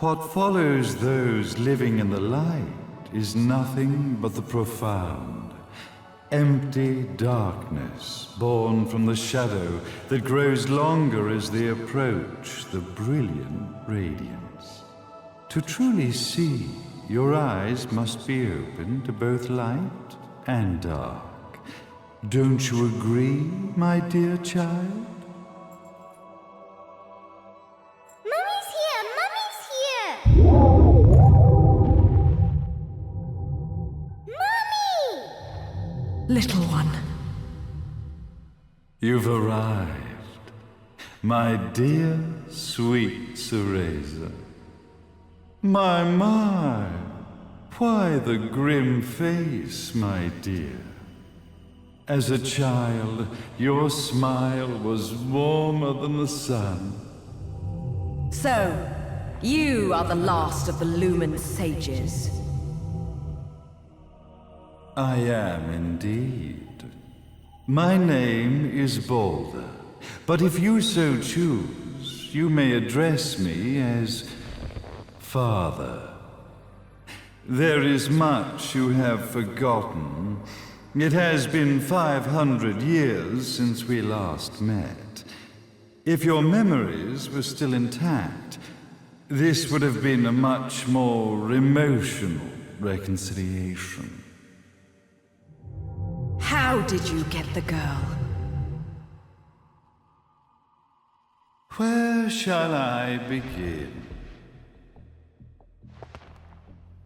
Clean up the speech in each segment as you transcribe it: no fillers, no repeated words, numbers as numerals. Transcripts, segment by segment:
What follows those living in the light is nothing but the profound, empty darkness born from the shadow that grows longer as they approach the brilliant radiance. To truly see, your eyes must be open to both light and dark. Don't you agree, my dear child? Little one. You've arrived, my dear, sweet Cereza. My, why the grim face, my dear? As a child, your smile was warmer than the sun. So, you are the last of the Lumen sages. I am indeed. My name is Balder, but if you so choose, you may address me as Father. There is much you have forgotten. It has been 500 years since we last met. If your memories were still intact, this would have been a much more emotional reconciliation. How did you get the girl? Where shall I begin?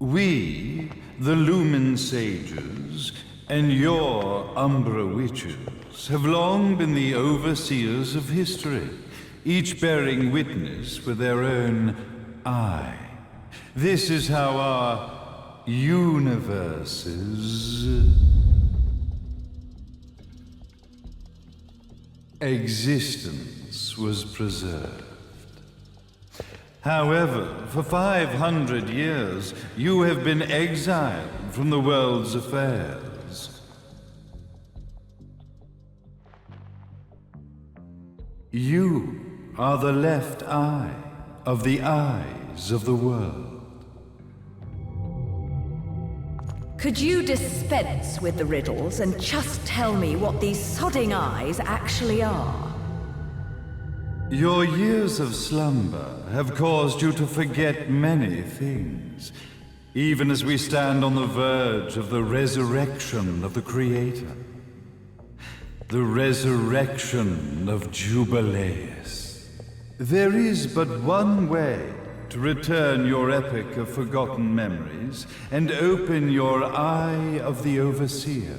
We, the Lumen Sages, and your Umbra Witches, have long been the overseers of history, each bearing witness with their own eye. This is how our universes existence was preserved. However, for 500 years, you have been exiled from the world's affairs. You are the left eye of the eyes of the world. Could you dispense with the riddles and just tell me what these sodding eyes actually are? Your years of slumber have caused you to forget many things, even as we stand on the verge of the resurrection of the Creator. The resurrection of Jubileus. There is but one way to return your epic of forgotten memories and open your eye of the Overseer.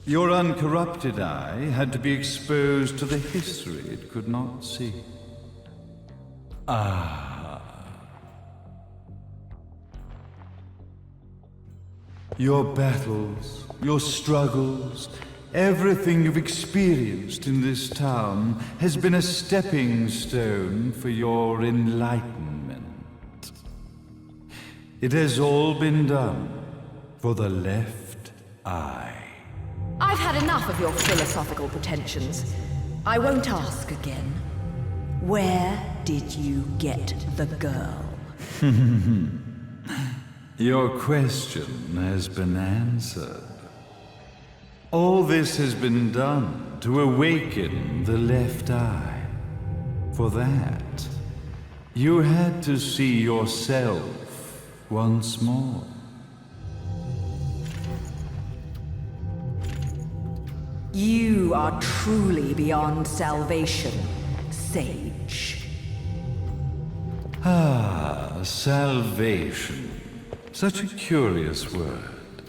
Your uncorrupted eye had to be exposed to the history it could not see. Your battles, your struggles, everything you've experienced in this town has been a stepping stone for your enlightenment. It has all been done for the left eye. I've had enough of your philosophical pretensions. I won't ask again. Where did you get the girl? Your question has been answered. All this has been done to awaken the left eye. For that, you had to see yourself once more. You are truly beyond salvation, sage. Salvation. Such a curious word.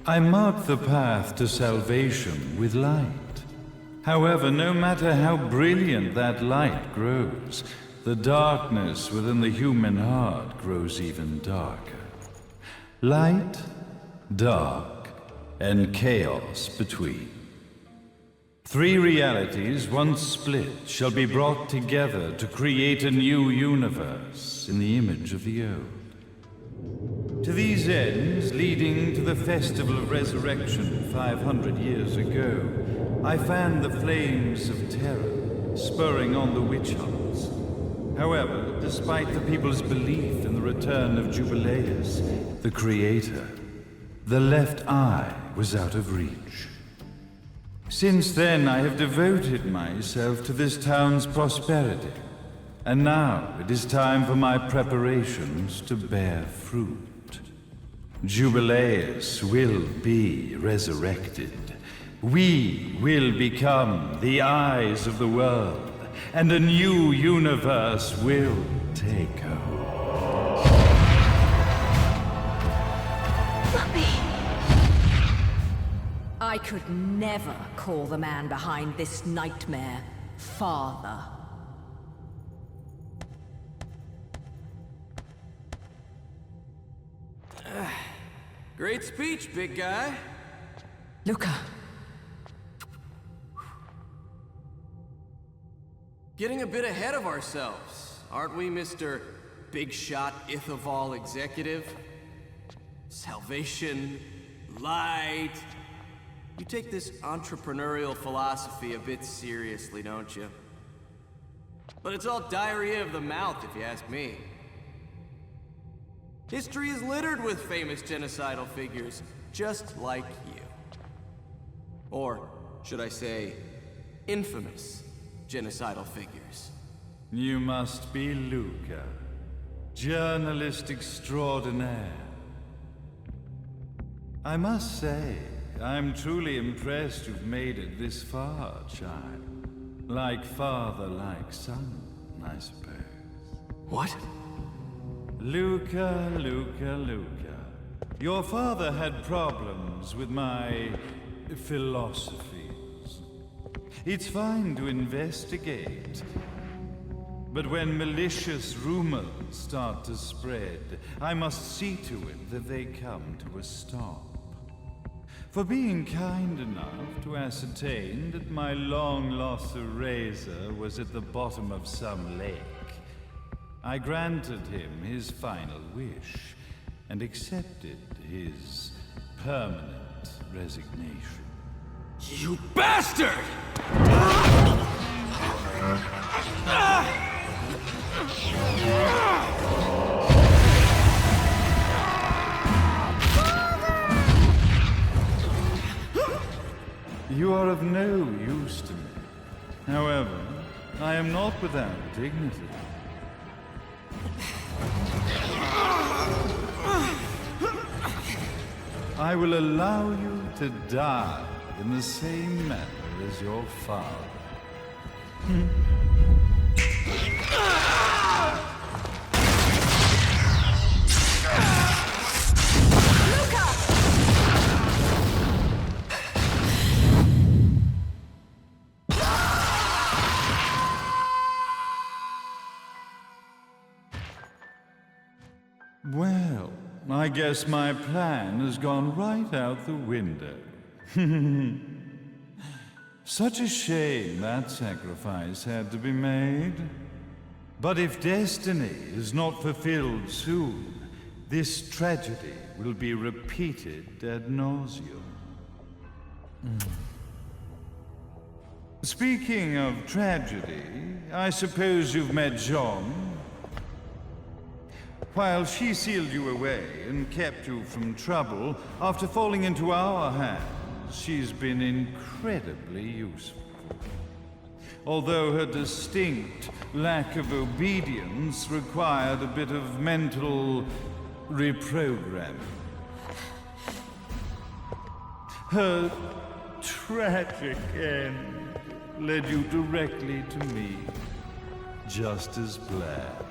I mark the path to salvation with light. However, no matter how brilliant that light grows, the darkness within the human heart grows even darker. Light, dark, and chaos between. Three realities, once split, shall be brought together to create a new universe in the image of the old. To these ends, leading to the Festival of Resurrection 500 years ago, I fanned the flames of terror, spurring on the witch hunts. However, despite the people's belief in the return of Jubileus, the creator, the left eye was out of reach. Since then, I have devoted myself to this town's prosperity, and now it is time for my preparations to bear fruit. Jubileus will be resurrected. We will become the eyes of the world, and a new universe will take hold. Mummy! I could never call the man behind this nightmare father. Great speech, big guy. Luca. Getting a bit ahead of ourselves, aren't we, Mr. Big Shot Ithaval Executive? Salvation, light. You take this entrepreneurial philosophy a bit seriously, don't you? But it's all diarrhea of the mouth, if you ask me. History is littered with famous genocidal figures, just like you. Or, should I say, infamous genocidal figures. You must be Luca, journalist extraordinaire. I must say, I'm truly impressed you've made it this far, child. Like father, like son, I suppose. What? Luca, Luca, Luca. Your father had problems with my philosophies. It's fine to investigate, but when malicious rumors start to spread, I must see to it that they come to a stop. For being kind enough to ascertain that my long-lost eraser was at the bottom of some lake, I granted him his final wish and accepted his permanent resignation. You bastard! You are of no use to me. However, I am not without dignity. I will allow you to die in the same manner as your father. Well, I guess my plan has gone right out the window. Such a shame that sacrifice had to be made. But if destiny is not fulfilled soon, this tragedy will be repeated ad nauseum. Speaking of tragedy, I suppose you've met Jean. While she sealed you away and kept you from trouble, after falling into our hands, she's been incredibly useful. Although her distinct lack of obedience required a bit of mental reprogramming. Her tragic end led you directly to me, just as planned.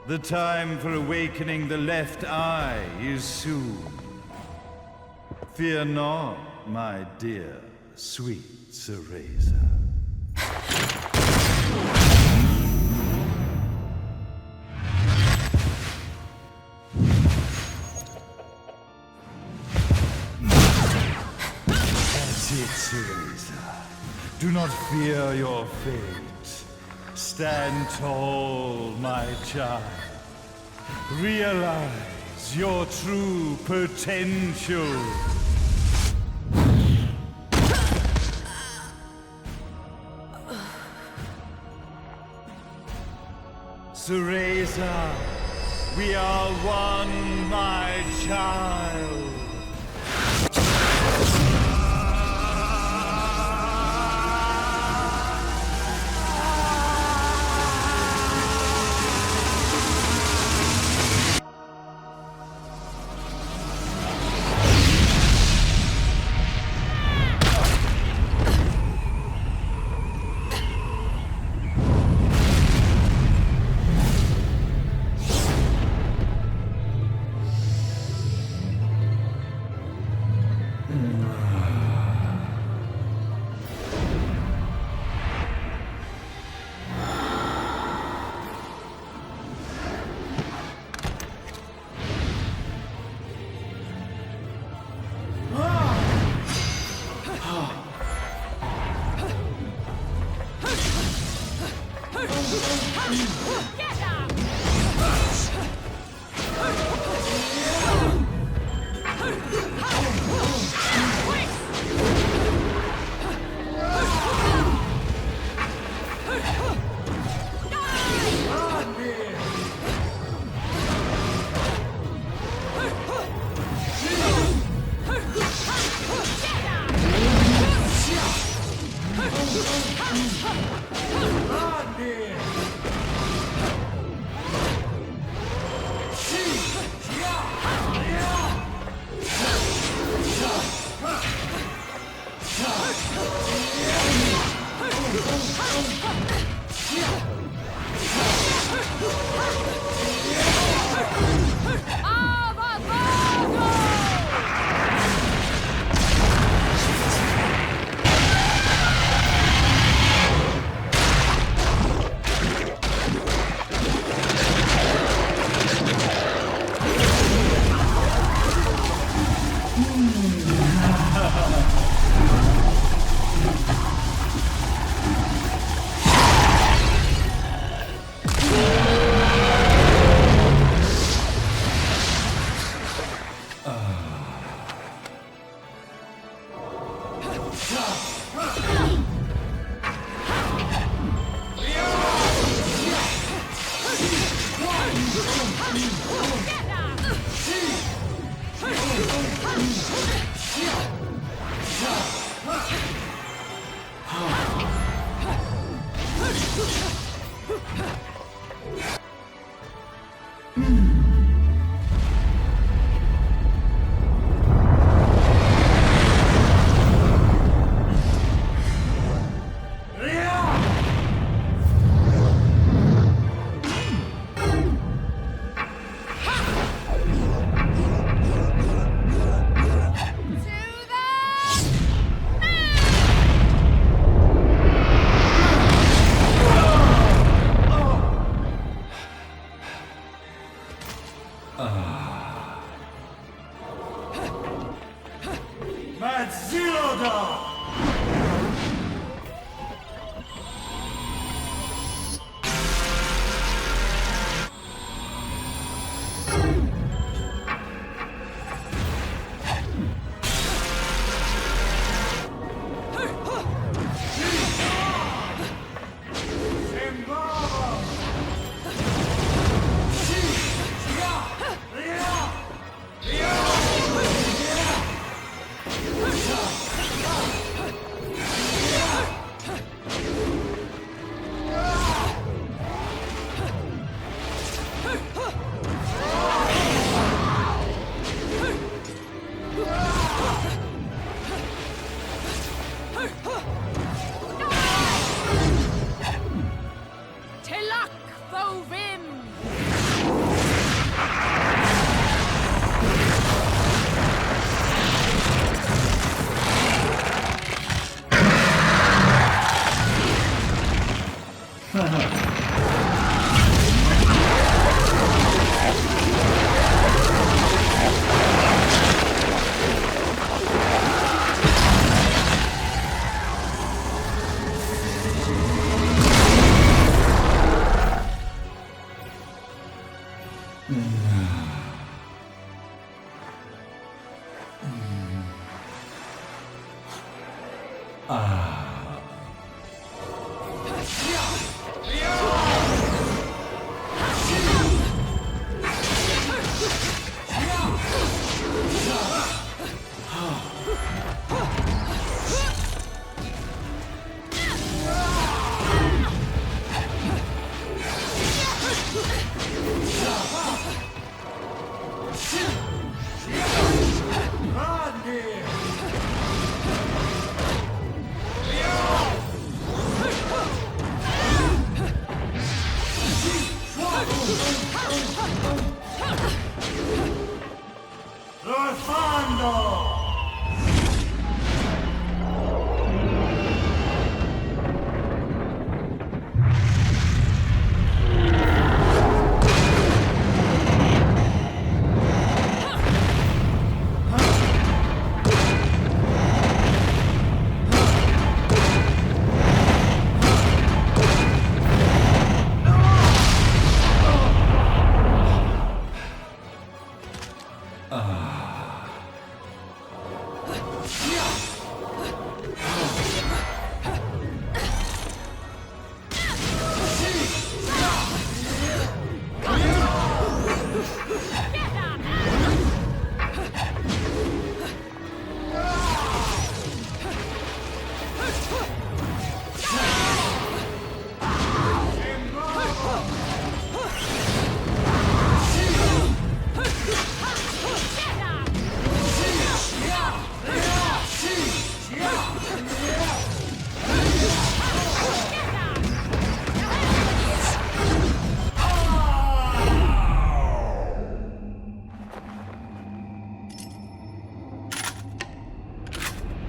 The time for awakening the left eye is soon. Fear not, my dear, sweet Cereza. That's it, Cereza. Do not fear your fate. Stand tall, my child. Realize your true potential. Cereza, we are one, my child.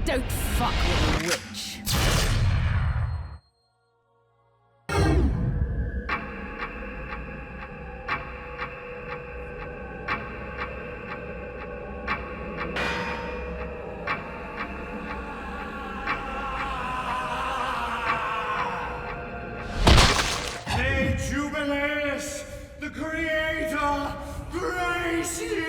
Don't fuck with a witch. May Jubileus, the Creator, grace you!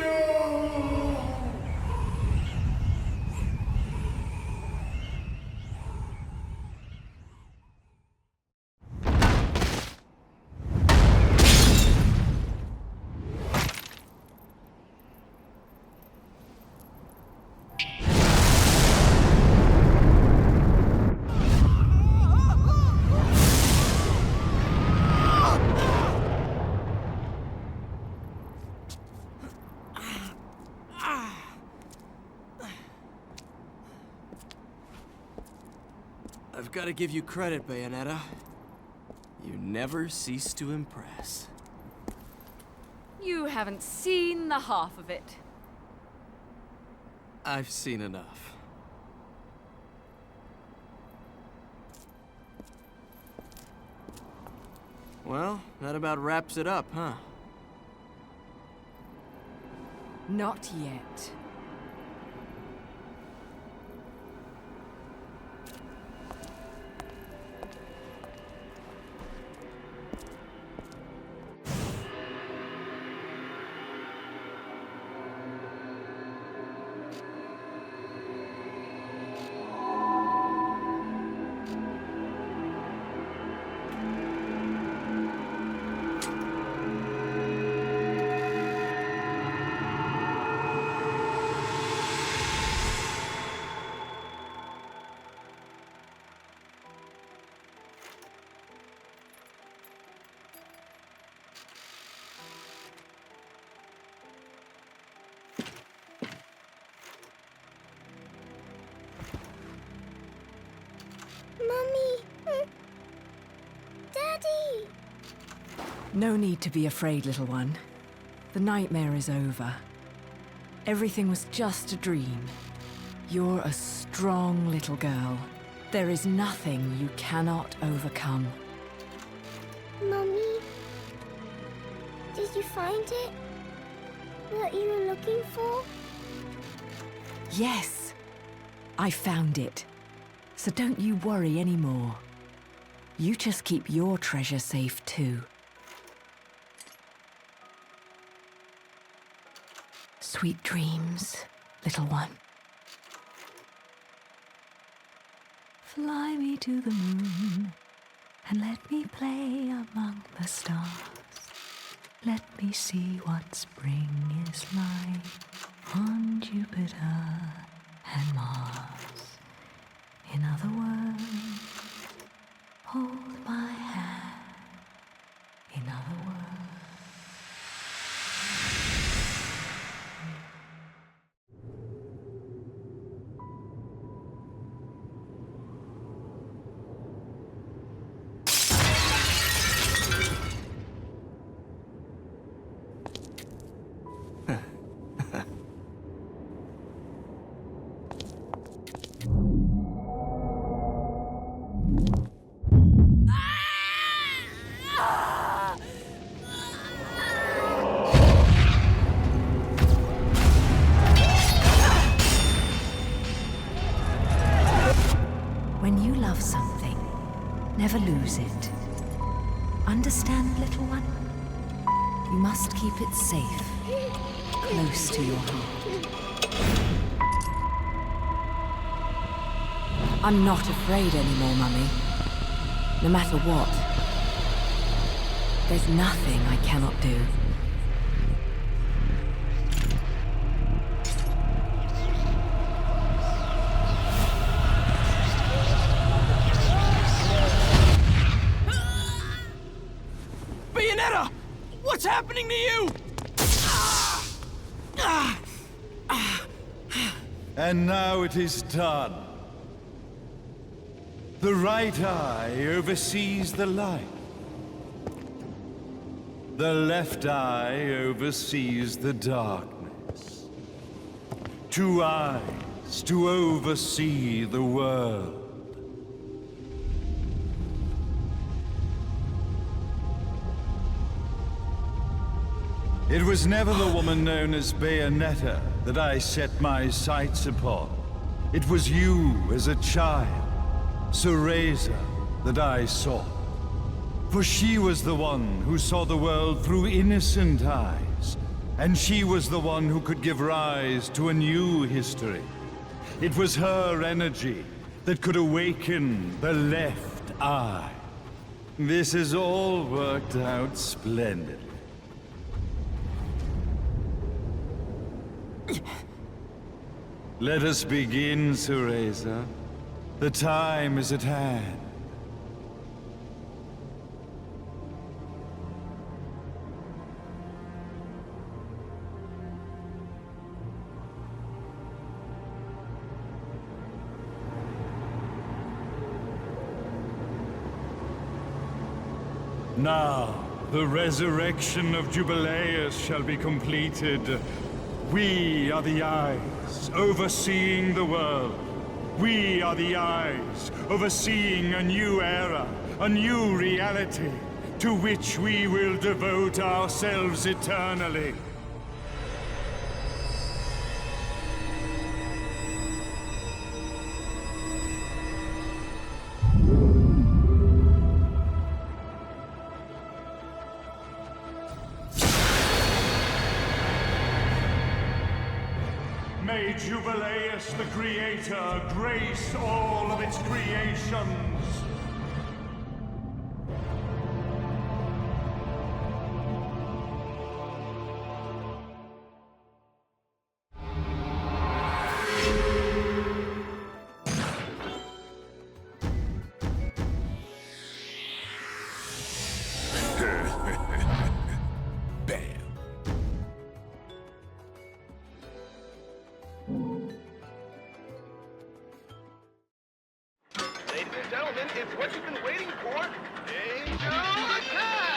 I've got to give you credit, Bayonetta. You never cease to impress. You haven't seen the half of it. I've seen enough. Well, that about wraps it up, huh? Not yet. Mummy! Daddy! No need to be afraid, little one. The nightmare is over. Everything was just a dream. You're a strong little girl. There is nothing you cannot overcome. Mummy? Did you find it? What you were looking for? Yes, I found it. So don't you worry anymore. You just keep your treasure safe too. Sweet dreams, little one. Fly me to the moon and let me play among the stars. Let me see what spring is like on Jupiter and Mars. In other words, hold my hand. In other words. never lose it. Understand, little one? You must keep it safe, close to your heart. I'm not afraid anymore, Mummy. No matter what. There's nothing I cannot do. Bayonetta! What's happening to you? And now it is done. The right eye oversees the light. The left eye oversees the darkness. 2 eyes to oversee the world. It was never the woman known as Bayonetta that I set my sights upon. It was you as a child, Cereza, that I sought. For she was the one who saw the world through innocent eyes, and she was the one who could give rise to a new history. It was her energy that could awaken the left eye. This has all worked out splendidly. Let us begin, Cereza. The time is at hand. Now, the resurrection of Jubileus shall be completed. We are the eyes overseeing the world. We are the eyes overseeing a new era, a new reality, to which we will devote ourselves eternally. May Jubileus the Creator grace all of its creations. Ladies and gentlemen, it's what you've been waiting for. Angel Attack!